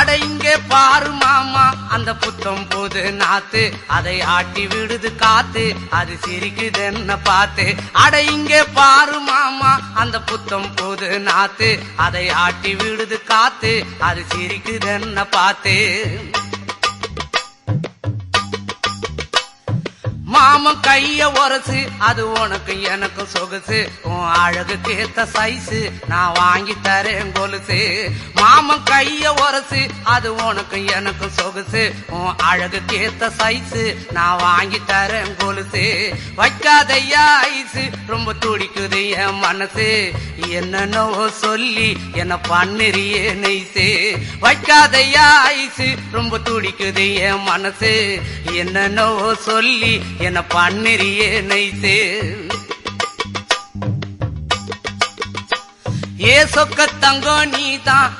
அட இங்கே பாரு மாமா அந்த புத்தம் போது நாத்து, அதை ஆட்டி விடுது காத்து, அது சிரிக்குது என்ன பார்த்து. அட இங்கே பாரு மாமா அந்த புத்தம் போது நாத்து, அதை ஆட்டி விடுது காத்து, அது சிரிக்குது என்ன பார்த்து. மாமன் கைய உரசு, அது உனக்கு எனக்கு சொகுசு, உன் அழகுக்கு ஏத்த சைஸு நான் வாங்கி தரேன் கொலுசு. மாமன் கைய உரசு, அது உனக்கு எனக்கு சொகுசு, உன் அழகுக்கு ஏத்த சைஸு நான் வாங்கி தரேன் கொலுசு. வைக்காதையா ஐசு, ரொம்ப துடிக்குது என் மனசு, என்னன்னோ சொல்லி என்ன பண்ணுறியே நெய்சு. வைக்காதையா ஐசு, ரொம்ப துடிக்குது என் மனசு, என்னன்னோ சொல்லி என்ன பண்ணுறியே நைசே. ஏ சொக்க தங்கம் நீதான்